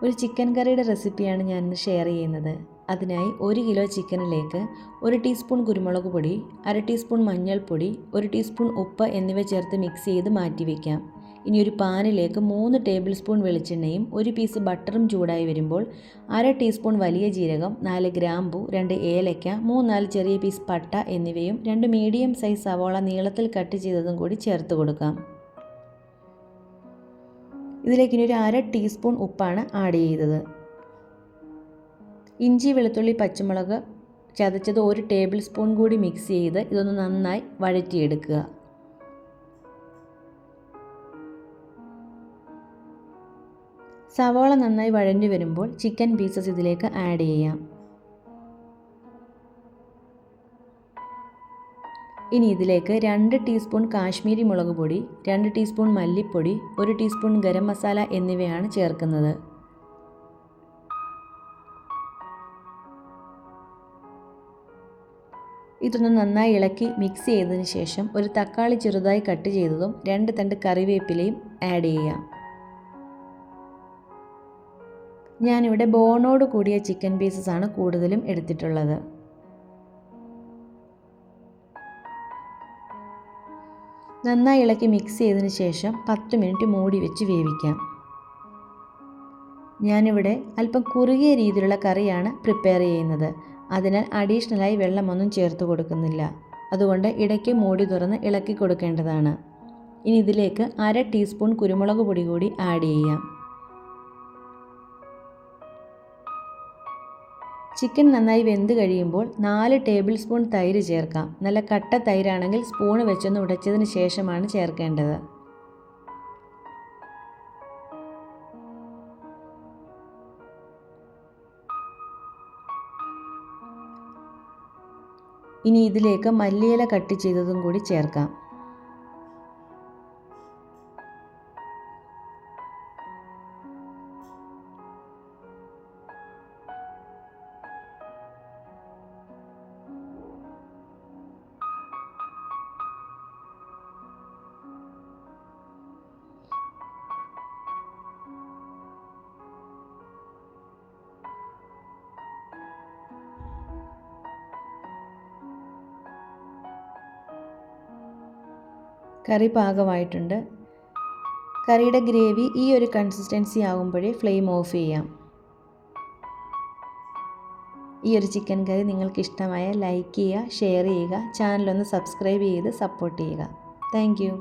ഒരു ചിക്കൻ കറിയുടെ റെസിപ്പിയാണ് ഞാനിന്ന് ഷെയർ ചെയ്യുന്നത്. അതിനായി 1 കിലോ ചിക്കനിലേക്ക് 1 ടീസ്പൂൺ കുരുമുളക് പൊടി, 1/2 ടീസ്പൂൺ മഞ്ഞൾപ്പൊടി, 1 ടീസ്പൂൺ ഉപ്പ് എന്നിവ ചേർത്ത് മിക്സ് ചെയ്ത് മാറ്റി വയ്ക്കാം. ഇനി ഒരു പാനിലേക്ക് 3 ടേബിൾ സ്പൂൺ വെളിച്ചെണ്ണയും 1 പീസ് ബട്ടറും ചൂടായി വരുമ്പോൾ 1/2 ടീസ്പൂൺ വലിയ ജീരകം, 4 ഗ്രാമ്പു, 2 ഏലക്ക, 3-4 ചെറിയ പീസ് പട്ട എന്നിവയും 2 മീഡിയം സൈസ് സവാള നീളത്തിൽ കട്ട് ചെയ്തതും കൂടി ചേർത്ത് കൊടുക്കാം. ഇതിലേക്ക് ഇനി ഒരു 1/2 ടീസ്പൂൺ ഉപ്പാണ് ആഡ് ചെയ്തത്. ഇഞ്ചി, വെളുത്തുള്ളി, പച്ചമുളക് ചതച്ചത് 1 ടേബിൾ സ്പൂൺ കൂടി മിക്സ് ചെയ്ത് ഇതൊന്ന് നന്നായി വഴറ്റിയെടുക്കുക. സവാള നന്നായി വഴഞ്ഞു വരുമ്പോൾ ചിക്കൻ പീസസ് ഇതിലേക്ക് ആഡ് ചെയ്യാം. ഇനി ഇതിലേക്ക് 2 ടീസ്പൂൺ കാശ്മീരി മുളക് പൊടി, 2 ടീസ്പൂൺ മല്ലിപ്പൊടി, 1 ടീസ്പൂൺ ഗരം മസാല എന്നിവയാണ് ചേർക്കുന്നത്. ഇതൊന്ന് നന്നായി ഇളക്കി മിക്സ് ചെയ്തതിന് ശേഷം ഒരു തക്കാളി ചെറുതായി കട്ട് ചെയ്തതും 2 തണ്ട് കറിവേപ്പിലയും ആഡ് ചെയ്യാം. ഞാനിവിടെ ബോണോട് കൂടിയ ചിക്കൻ പീസസ് ആണ് കൂടുതലും എടുത്തിട്ടുള്ളത്. നന്നായി ഇളക്കി മിക്സ് ചെയ്തതിന് ശേഷം 10 മിനിറ്റ് മൂടി വെച്ച് വേവിക്കാം. ഞാനിവിടെ അല്പം കുറുകിയ രീതിയിലുള്ള കറിയാണ് പ്രിപ്പയർ ചെയ്യുന്നത്. അതിനാൽ അഡീഷണലായി വെള്ളമൊന്നും ചേർത്ത് കൊടുക്കുന്നില്ല. അതുകൊണ്ട് ഇടയ്ക്ക് മൂടി തുറന്ന് ഇളക്കി കൊടുക്കേണ്ടതാണ്. ഇനി ഇതിലേക്ക് 1/2 ടീസ്പൂൺ കുരുമുളക് പൊടി കൂടി ആഡ് ചെയ്യാം. ചിക്കൻ നന്നായി വെന്ത് കഴിയുമ്പോൾ 4 ടേബിൾ സ്പൂൺ തൈര് ചേർക്കാം. നല്ല കട്ട തൈരാണെങ്കിൽ സ്പൂണ് വെച്ചൊന്ന് ഉടച്ചതിന് ശേഷമാണ് ചേർക്കേണ്ടത്. ഇനി ഇതിലേക്ക് മല്ലിയില കട്ട് ചെയ്തതും കൂടി ചേർക്കാം. കറി പാകമായിട്ടുണ്ട്. കറിയുടെ ഗ്രേവി ഈ ഒരു കൺസിസ്റ്റൻസി ആകുമ്പോഴേ ഫ്ലെയിം ഓഫ് ചെയ്യാം. ഈ ഒരു ചിക്കൻ കറി നിങ്ങൾക്ക് ഇഷ്ടമായ ലൈക്ക് ചെയ്യുക, ഷെയർ ചെയ്യുക, ചാനലൊന്ന് സബ്സ്ക്രൈബ് ചെയ്ത് സപ്പോർട്ട് ചെയ്യുക. Thank you.